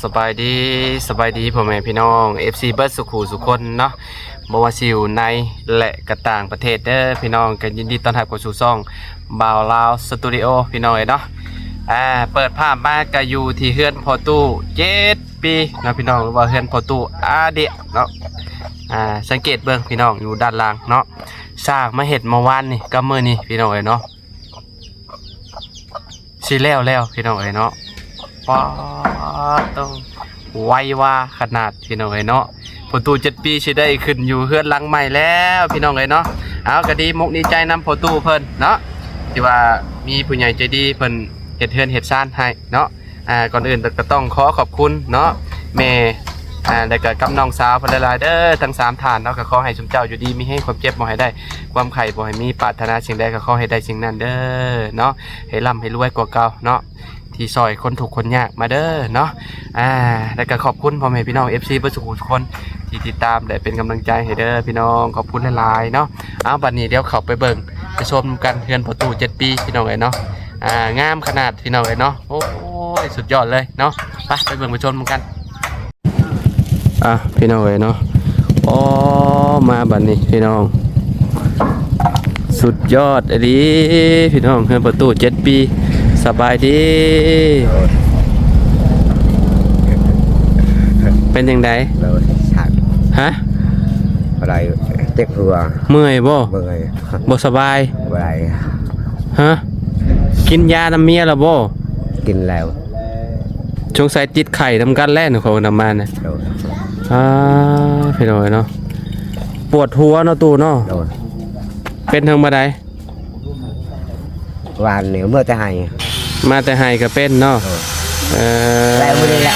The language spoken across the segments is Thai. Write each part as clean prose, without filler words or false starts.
สบายดีพ่อแม่พี่น้อง FC เบิร์ดสุขูสุคนเนาะบ่ว่าสิอยู่ในและก็ต่างประเทศเด้อพี่น้องกันยินดีต้อนรับเข้าสู่ช่องบ่าวลาวสตูดิโอพี่น้องเนาะเปิดภาพมาก็อยู่ที่เฮือนพอตู้7 ปีเนาะพี่น้องหรือว่าเฮือนพอตู้อาเดียเนาะสังเกตเบิ่งพี่น้องอยู่ด้านล่างเนาะสร้างมาเฮ็ดเมื่อวานนี่กับมื้อนี้พี่น้องเนาะสิแล้วพี่น้องเนาะป้าต้องไวว่าขนาดพี่น้องเนาะพอตู้7 ปีสิได้ขึ้นอยู่เฮือนหลังใหม่แล้วพี่น้องเนาะเอาก็ดีมุกดีใจนำพอตู้เพิ่นเนาะที่ว่ามีผู้ใหญ่ใจดีเพิ่นเฮ็ดเฮือนเฮ็ดซ่านให้เนาะก่อนอื่นก็ต้องขอขอบคุณเนาะแม่แล้วก็กับน้องสาวเพิ่นหลายๆเด้อทั้ง3ท่านเนาะก็ขอให้สมเจ้าอยู่ดีมีให้ความเจ็บบ่ให้ได้ความไข้บ่ให้มีปรารถนาสิ่งใดก็ขอให้ได้สิ่งนั้นเด้อเนาะให้ร่ำให้รวยกว่าเก่าเนาะที่ซอยคนถูกคนยากมาเด้อเนาะแล้วก็ขอบคุณพ่อแม่พี่น้อง FC เบิดสุขทุกคนที่ติดตามและเป็นกำลังใจให้เด้อพี่น้องขอบคุณหลายๆเนาะเอาบัดนี้เดี๋ยวเข้าไปเบิ่งไปชมกันเฮือนพอตู้7 ปีพี่น้องเนาะงามขนาดพี่น้องเนาะโอ้ยสุดยอดเลยเนาะไปเบิ่งไปชมกันพี่น้องเนาะมาบัดนี้พี่น้องสุดยอดอันนี้พี่น้องเฮือนประตู7 ปีสบายดีเป็นยังไงฮะอะไรเจ็บหัวเมื่อยบ่สบายอะไรฮะกินยาน้ำเมียแล้วบ่กินแล้วสงสัยติดไข่ทำกันแล่นของน้ำมันนะพี่น้อยเนาะปวดหัวเนาะตู่เนาะเป็นทางบันไดวานเหนียวเมื่อจะให้มาแต่ให้ก็เป็นเนาะแล้วมื้อนี้แหละ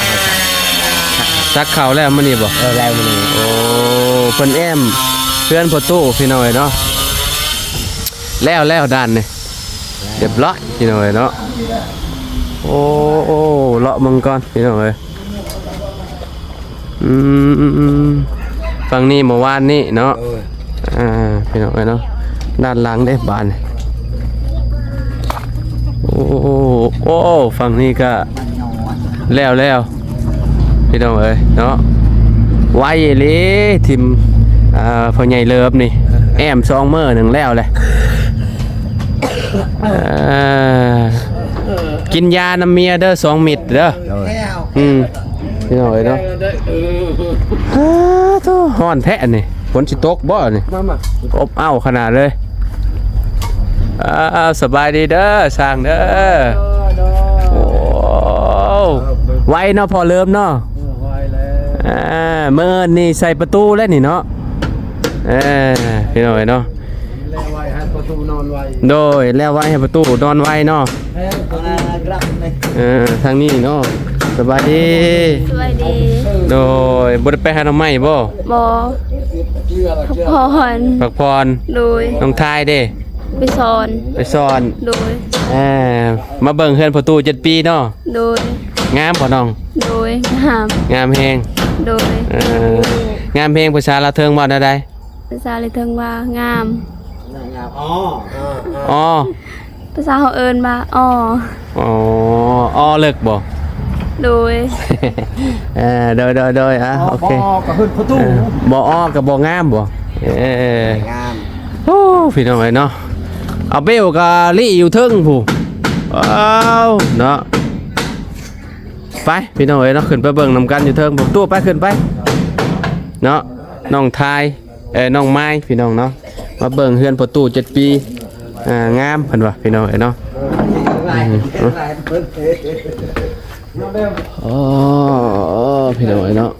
ซักเข่าแล้วมื้อนี้บ่แล้วมื้อนี้โอ้เพิ่นแอมเพื่อนพอตู้พี่น้อยเนาะแล้วด้านนี่เรียบร้อยพี่น้อยเนาะโอ้เลาะมังกรพี่น้อยฝั่งนี้เมื่อวานนี้เนาะพี่น้อยเนาะด้านหลังได้บานโอ้ฝั่งนี้ก็แล้วพี่น้องเนาะไว้เลยทีมพ่อใหญ่เลิฟนี่แอม2 มื้อ 1แล้วเลยกินยาน้ำเมียเด้อ2 เม็ดเด้อพี่น้องเนาะฮ้อนแท้นี่ฝนสิตกบ่นี่อบอ้าวขนาดเลยสบายดีเด้อสร้างเด้อโอ้ไวเนาะพอเริ่มเนาะเมื่อนี่ใส่ประตูแล้วนี่เนาะพี่น้อยเนาะแล้วไว้ให้ประตูนอนไว้โดยแล้วไว้ให้ประตูนอนไว้เนาะทางนี้เนาะสบายดีโดยบ่ได้ไปหาหน่อไม้บ่พักผ่อนโดยน้องทายเด้ไปสอนโดยมาเบิ่งเฮือนประตู7 ปีเนาะโดยงามบ่น้องโดยงามแฮงโดยงามแฮงภาษาลาวเทิงว่าได้ภาษาลาวเทิงว่างามภาษาเฮาเอิ้นว่าอ้อเลิกบ่โดยโดยโอเคก็เฮือนประตูบ่อ้อก็บ่งามบ่งามโอ้พี่น้องเนาะเอาเบลกับลี่อยู่ทึ่งผู้เนาะไปพี่น้องเนาะขึ้นไปเบิ่งนำกันอยู่เทิงผมตู้ไปขึ้นไปเนาะน้องทายน้องไม้พี่น้องเนาะมาเบิ่งเฮือนประตู7 ปีงามเพิ่นว่าพี่น้องเนาะพี่น้องเนาะ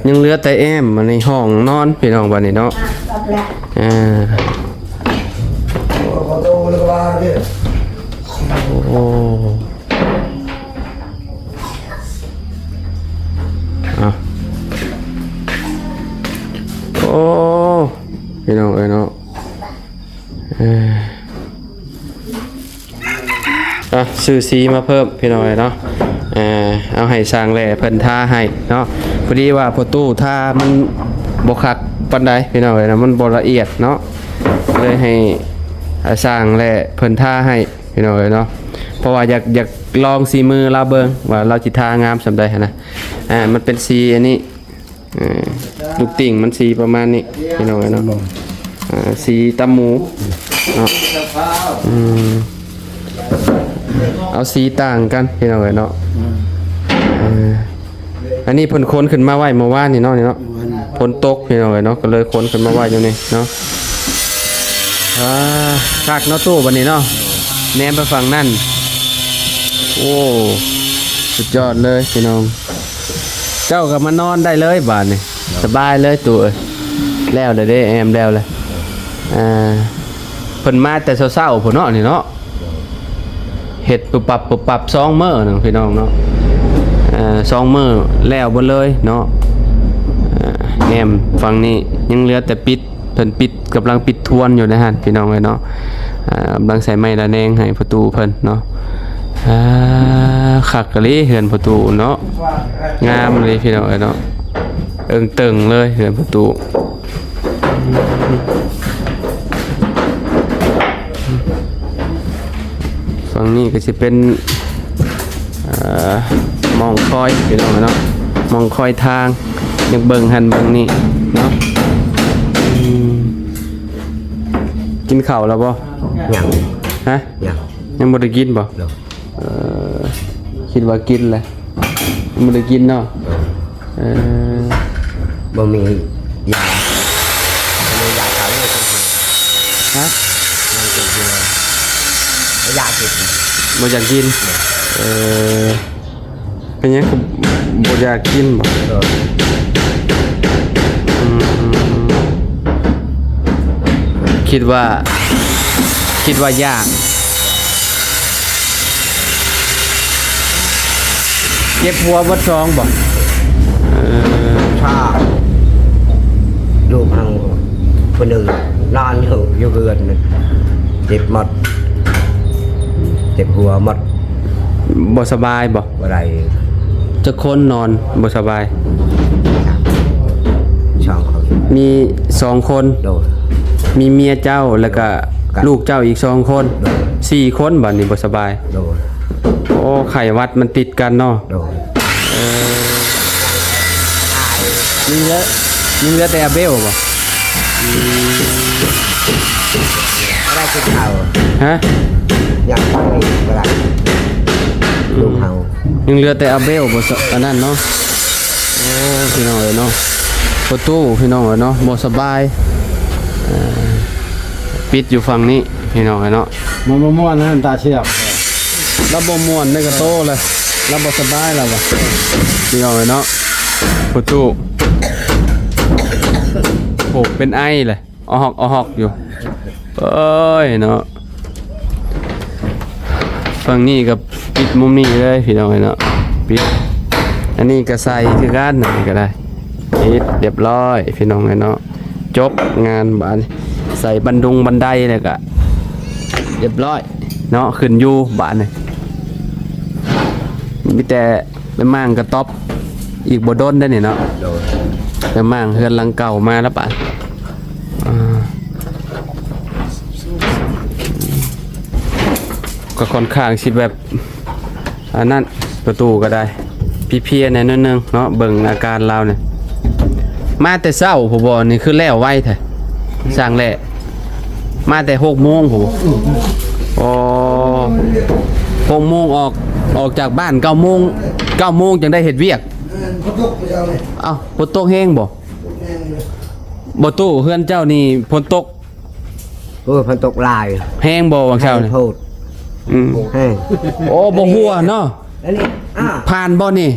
ยังเหลือแต่แอมในห้องนอนพี่น้องบ้านนี้เนาะพี่น้องเนาะซื้อสีมาเพิ่มพี่น้องเนาะ เอาให้สร้างแหล่เพิ่นท่าให้เนาะพอดีว่าพอตู้ท่ามันบ่คักปานใดพี่น้องเอ้ยนะมันบ่ละเอียดเนาะเลยให้สร้างแหล่เพิ่นท่าให้พี่น้องเอ้ยเนาะเพราะว่าอยากลองสีมือเราเบิ่งว่าเราสิท่างามสำใดหันนะมันเป็นสีอันนี้ลูกติ่งมันสีประมาณนี้พี่น้องเอ้ยเนาะสีตำหมูเนาะเอาสีต่างกันพี่น้องเอ้ยเนาะอันนี้เพิ่นค้นขึ้นมาไว้เมื่อวานนี่เนาะฝนตกพี่น้องเอ้ยเนาะก็เลยค้นขึ้นมาไว้อยู่นี่เนาะคักเนาะตู้บัดนี้เนาะแนมไปฝั่งนั่นโอ้สุดยอดเลยพี่น้องเจ้าก็มานอนได้เลยบาดนี่สบายเลยตู้เอ้ยแล้วเลยเด้แอมแล้วเลยเพิ่นมาแต่เช้าๆพุ่นเนาะนี่เนาะเฮ็ดปุบปับ2มื้อนึงพี่น้องเนาะ2มื้อแล้วบ่เลยเนาะแอมฝั่งนี้ยังเหลือแต่ปิดเพิ่นปิดกำลังปิดทวนอยู่นะฮะพี่น้องเอ้ยเนาะกำลังใส่ไม้ระแนงให้ประตูเพิ่นเนาะคักกะลีเฮือนประตูเนาะงามเลยพี่น้องเอ้ยเนาะเอิงเติงเลยเฮือนประตูฝั่งนี้ก็สิเป็นมองคอยพี่น้องเนาะมองคอยทางยังเบิ่งหันเบิ่งนี่เนาะกินข้าวแล้วบ่ ยัง ฮะ ยัง ยังบ่ได้กินบ่คิดว่ากินแหละยังบ่ได้กินเนาะบ่มียาไม่ยาขาวเลย ฮะ ยังกินอยู่เลยยาผิด บ่อยากกินเป็นหยังคือบ่อยากกินบ่คิดว่ายากเก็บหัววัดซองบ่ ชาลูกทางคนหนึ่งนอนอยู่เรือนเจ็บหมดเจ็บหัวหมด บ่สบายบ่ อะไร จะคนนอนบ่สบาย ช่องเขา มี2คน โดน มีเมียเจ้าแล้วก็ลูกเจ้าอีก2คน4คนบัดนี้บ่สบาย โดน โอ้ไข้หวัดมันติดกันเนาะ โดน ยิงแล้วแต่อาเบลบ่ อะไรกินข้าว ฮะ ยังไม่อะไรลูกเขา ยังเหลือแต่อาเบลบ่อันนั้นเนาะโอ้พี่น้องเอ้ยเนาะประตูพี่น้องเอ้ยเนาะบ่สบายปิดอยู่ฝั่งนี้พี่น้องเอ้ยเนาะ มันม่วนนะตาเชียบ แล้วบ่ม่วนได้ก็โตเลยแล้วบ่สบายแล้วบ่พี่น้องเอ้ยเนาะประตูโอ้เป็นไอเลยเอาหอกอยู่เอ้ยเนาะฝั่งนี้กับปิดมุมนี้เลยพี่น้องเอ้ยเนาะปิดอันนี้ก็ใส่คือกันนั่นก็ได้ปิดเรียบร้อยพี่น้องเอ้ยเนาะจบงานบ้านใส่บันไดเลยก็เรียบร้อยเนาะขึ้นอยู่บ้านนี่มีแต่ไปมั่งกระต๊อบอีกบ่โดนได้นี่เนาะ โดน ไปมั่งเฮือนหลังเก่ามาแล้วป่ะก็ค่อนข้างสิแบบอันนั้นประตูก็ได้พี่เพียในนิดนึงเนาะเบิ่งอาการเราเนี่ยมาแต่เช้าผมบอกนี่คือแล้วไวแท้สร้างแหละมาแต่6 โมงผมอ๋อ6 โมงออกจากบ้าน9 โมงจังได้เฮ็ดเวียกเอ้าฝนตกแห้งบ่ตู้เฮือนเจ้านี่ฝนตก พันตกลาย แห้งบ่วังเช้านี่ พูด ให้ โอ้บ่ฮู้เนาะ แล้วนี่ผ่านบ่นี่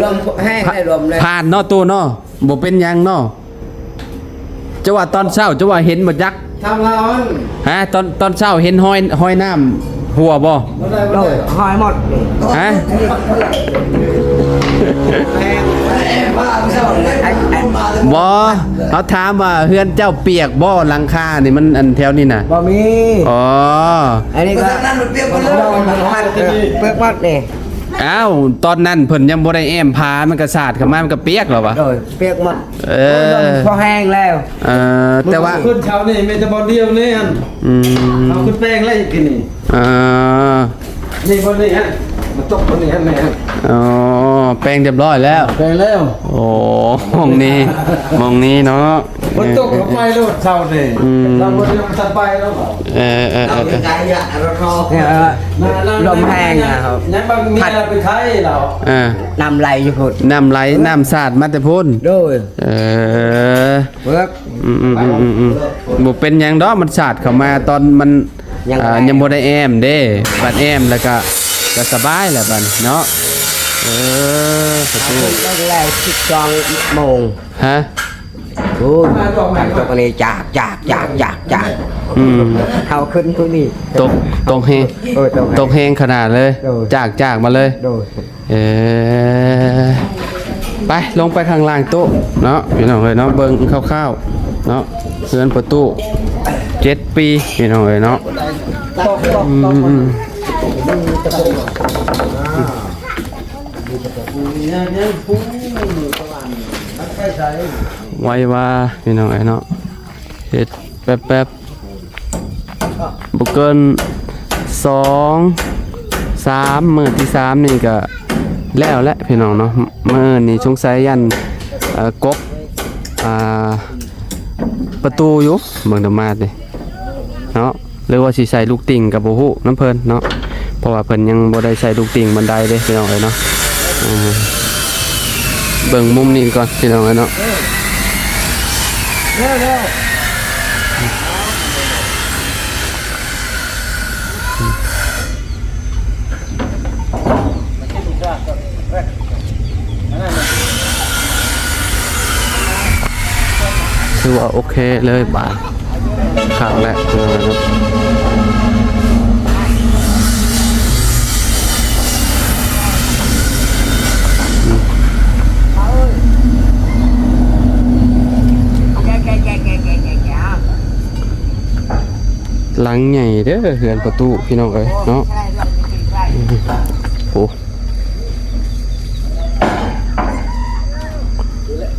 ลมแห้งได้ลมเลย ผ่านเนาะตู้เนาะบ่เป็นหยังเนาะจะว่าตอนเช้าจะว่าเห็นบ่จัก ทำร้อน ฮะตอนเช้าเห็นห้อยน้ำหัวบ่ โดนหอยหมด ฮะ บ่เขาถามว่าเฮือนเจ้าเปียกบ่หลังคานี่มันอันแถวนี้น่ะ บ่มี อ๋อ อันนี้ก็นั่นเปียกหมดเลยเปียกหมดนี่ อ้าวตอนนั้นเพิ่นยังบ่ได้แอมพามันก็สาดเข้ามามันก็เปียกแล้ววะ โดยเปียกหมด เออ พอแห้งแล้ว แต่ว่า ขึ้นเขานี่มีแต่บอลเดียวนี่อัน อืม เอาขึ้นแป้งแล้วอีกทีนี่ อ่า นี่บอลนี่ฮะมาตกบอลนี่ฮะนี่ฮะ อ๋อแปลงเรียบร้อยแล้ว แป้งแล้ว โอ้มองนี้มองนี้เนาะ มันตกลงไปแล้วเช้านี่เราบอลเดียวมันตัดไปแล้ว เออ เราเป็นไก่ยะเราทอเนี่ยลมแห้งนะครับ ยังบางมีอะไรไปใช้เรา น ำไหลอยู่พุ่น น้ำไหลน้ำสาดมาแต่พุ่น โดย เออ เบิก บ่เป็นหยังดอกมันสาดเข้ามาตอนมัน ยังไง ยังบ่ได้แอมเด้บัดแอมแล้วก็สบายแหละบัดเนาะประตู ต้องแล้ว12 โมง ฮะ โอ้ยตกอันนี้จากเขาขึ้นทุนี่ ตกแฮง ตกแฮงขนาดเลย โดย จากมาเลย โดย เออไปลงไปข้างล่างโต๊ะเนาะพี่น้องเอ้ยเนาะเบิ่งคร่าวๆเนาะเฮือนประตู7 ปีพี่น้องเอ้ยเนาะไว้ว่าพี่น้องเอ้ยเนาะเฮ็ดแป๊บๆบ่เกิน2-3 มื้อที่3นี่ก็แล้วแหละพี่น้องเนาะมื้อนี้สงสัยยันกบประตูอยู่เบิ่งธรรมาดนี่เนาะหรือว่าสิใส่ลูกติ่งกับบ่ฮู้น้ำเพิ่นเนาะเพราะว่าเพิ่นยังบ่ได้ใส่ลูกติ่งบันไดเด้พี่น้องเอ้ยเนาะเบิ่งมุมนี้ก่อนพี่น้องเอ้ยเนาะคือว่าโอเคเลยบาทครั้งแรกเลยครับหลังใหญ่เด้อเฮือนประตูพี่น้องเอ้ยเนาะโอ้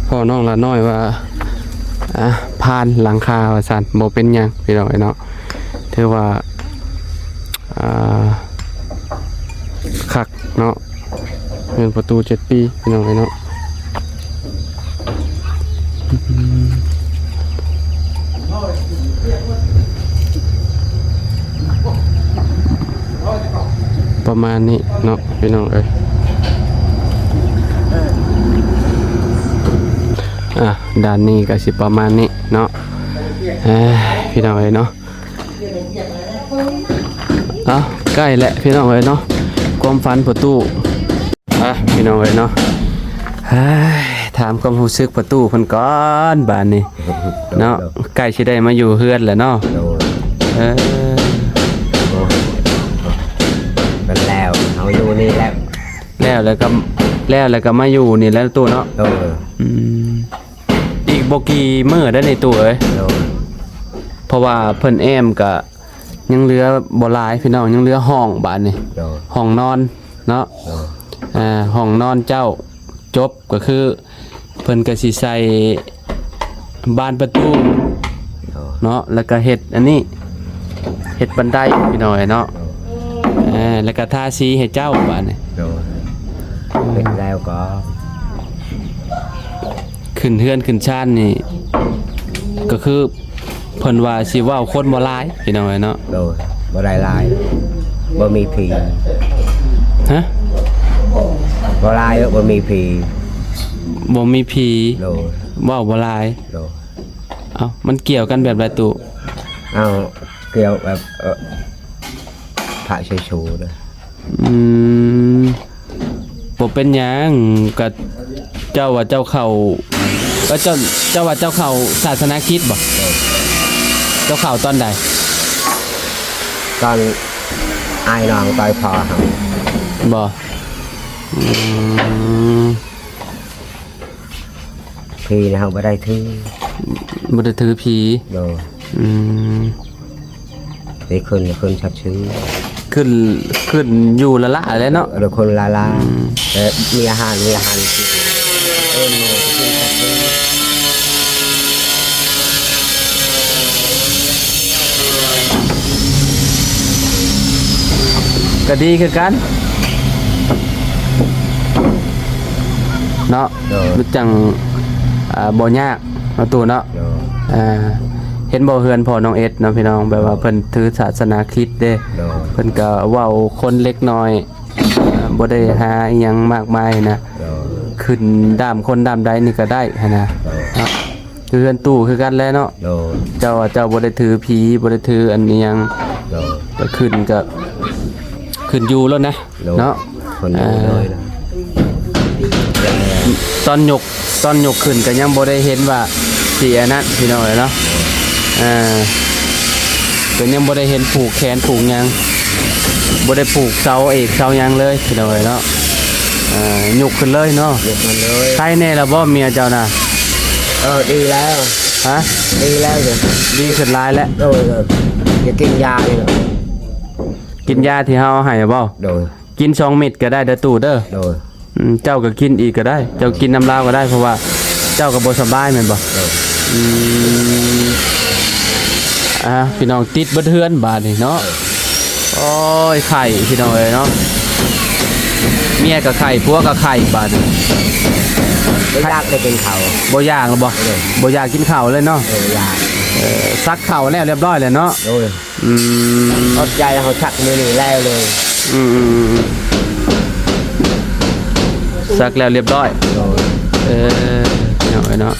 พ่อน้องละน้อยว่าผ่านหลังคาว่าซั่นบ่เป็นหยังพี่น้องเอ้ยเนาะถือว่าคักเนาะเฮือนประตู7 ปีพี่น้องเอ้ยเนาะประมาณนี้เนาะพี่น้องเอ้ยด้านนี้ก็สิประมาณนี้เนาะพี่น้องเอ้ยเนาะใกล้แล้วพี่น้องเอ้ยเนาะความฝันประตูพี่น้องเอ้ยเนาะถามความรู้สึกประตูเพิ่นก่อนบาดนี้เนาะใกล้สิได้มาอยู่เฮือนแล้วเนาะ โดยเป็นแล้วเอาอยู่นี่แล้ว แล้วก็มาอยู่นี่แล้วตู้เนาะ โดย อีกบ่กี่มื้อได้ในตู้เอ้ย โดย เพราะว่าเพิ่นแอมก็ยังเหลือบ่หลายพี่น้องยังเหลือห้องบาดนี้ โดย ห้องนอนเนาะ โดย ห้องนอนเจ้าจบก็คือเพิ่นก็สิใส่บานประตูเนาะแล้วก็เฮ็ดอันนี้เฮ็ดบันไดพี่น้อยเนาะแล้วก็ทาสีให้เจ้าบาดนี้ โดยเป็นแล้วก็ ขึ้นเฮือนขึ้นชานนี่ก็คือเพิ่นว่าสิเว้าคนบ่หลายพี่น้อยเนาะ โดยบ่ได้ลายบ่มีผี ฮะ บ่ลายบ่มีผี บ่มีผี โดย เว้าบ่หลาย โดย เอ้ามันเกี่ยวกันแบบไรตุ เอาเกี่ยวแบบพระชัยชูนะ บ่เป็นหยังก็เจ้าว่าเจ้าเข้าก็เจ้าว่าเจ้าเข้าศาสนาคริสต์บ่เจ้าเข้าตอนใด ตอนไอ้น้องต่อยพอครับ บ่ผีนะครับบ่ได้ถือ บ่ได้ถือผี โดย อืม ได้คนชัดชื่อ ขึ้นอยู่ละละแล้วเนาะ เราคนลาแต่มีอาหารกินโน่กินกับ ก็ดีคือกันเนาะรู้จังบ่ยากเอาตัวเนาะเห็นบ่เฮือนพ่อน้องเอ็ดเนาะพี่น้องแบบว่าเพิ่นถือศาสนาคริสต์เด้เพิ่นก็เว้าคนเล็กน้อยบ่ได้หาอิหยังมากมายนะขึ้นด้ามคนด้ามใดนี่ก็ได้หันนะเนาะคือเฮือนตู้คือกันแหล้วเนาะเจ้าบ่ได้ถือผีบ่ได้ถืออันนี้หยังก็ขึ้นอยู่แล้วนะเนาะ คนอยู่เลยนะ ตอนยกขึ้นก็ยังบ่ได้เห็นว่าสิอันนั้นพี่น้องเนาะก็ยังบ่ได้เห็นผูกแขนผูกหยังบ่ได้ผูกเสาเอกเสาหยังเลยพี่น้องเนาะยกขึ้นเลยเนาะ ยกมันเลย ใครแน่ล่ะบ่เมียเจ้าน่ะ ดีแล้ว ฮะ ดีแล้วเลย ดีขึ้นหลายแล้ว โดยจะกินยาเลย กินยาที่เฮาให้บ่ โดย กิน2เม็ดก็ได้เด้อตู่เด้อ โดย เจ้าก็กินอีกก็ได้ เจ้ากินน้ำลาวก็ได้เพราะว่าเจ้าก็บ่สบายแม่นบ่พี่น้องติดเบิดเฮือนบาดนี่เนาะโอ้ยไข่พี่น้องเอ้ยเนาะเมียก็ไข่ผัวก็ไข่บาดนี่ ไม่ยากได้กินเขา บ่อยากหรอบ่อยากกินข้าวเลยเนาะ ยาก ซักข้าวแล้วเรียบร้อยแล้วเนาะ โดยอดใจเขาชักมือหนีแล้วเลย ซักแล้วเรียบร้อย โดย เนาะ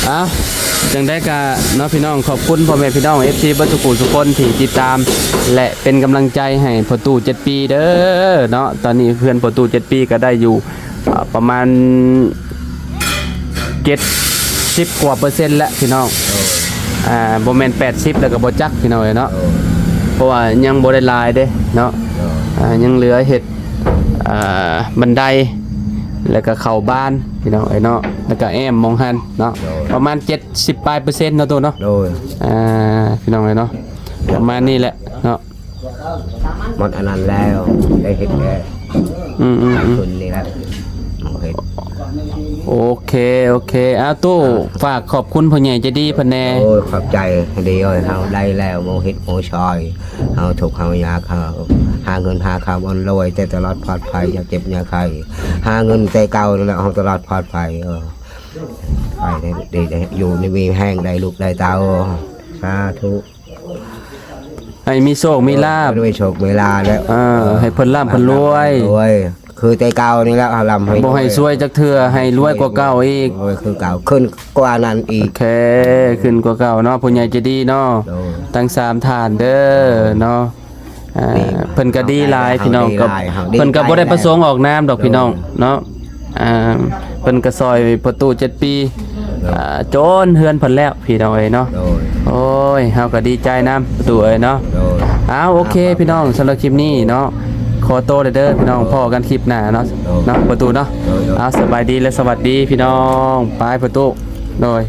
อ้าวจังได้กะเนาะพี่น้องขอบคุณพ่อแม่พี่น้อง FC บัตุกูทุกคนที่ติดตามและเป็นกำลังใจให้พ่อตู่7 ปีเด้อเนาะตอนนี้เพื่อนพ่อตู่7 ปีก็ได้อยู่ประมาณ70กว่าเปอร์เซ็นต์แล้วพี่น้องบ่แม่น80แล้วก็บ่จักพี่น้องเนาะเพราะว่ายังบ่ได้ลายเด้เนาะยังเหลือเฮ็ดบันไดแล้วก็เข้าบ้านพี่น้องเนาะแล้วก็แอมมองหันเนาะประมาณ70%เนาะตัวเนาะ โดย พี่น้องเนาะประมาณนี้แหละเนาะ หมดอันนั้นแล้วได้เห็นแค่คนนี้แล้วเห็น โอเคตู้ฝากขอบคุณพ่อใหญ่ใจดีพ่อแน่ โอ้ขอบใจดีเลยเขาได้แล้วโมหิตโมชอยเขาถูกเขายาเขาหาเงินหาคำอันรวยแต่ตลอดปลอดภัยอย่าเจ็บอย่าใครหาเงินแต่เก่าแล้วเขาตลอดปลอดภัยไปดีอยู่ในวีแห้งได้ลูกได้เต้าสาธุ ให้มีโชคมีลาภ ด้วยโชคเวลาแล้ว ให้เพิ่นร่ำเพิ่นรวย คือแต่เก่านี่แล้วลำให้ บ่ให้ซวยจักเทื่อให้รวยกว่าเก่าอีก รวยคือเก่าขึ้นกว่านั้นอี โอก เคขึ้นกว่าเก่าเนาะพ่อใหญ่ใจดีเนาะตั้ง3ฐานเด้อเนาะเพิ่นก็ดีหลายพี่น้องก็เพิ่นก็บ่ได้ประสงค์ออกนามดอกพี่น้องเนาะเพิ่นก็ซอยประตู7 ปีโจนเฮือนเพิ่นแล้วพี่น้องเอ้ยเนาะโอ้ยเฮาก็ดีใจนำประตูเอ้ยเนาะโอเคพี่น้องสำหรับคลิปนี้เนาะขอโตเด้อพี่น้องพ่อกันคลิปหน้าเนาะประตูเนาะสบายดีและสวัสดีพี่น้องไปประตูโดย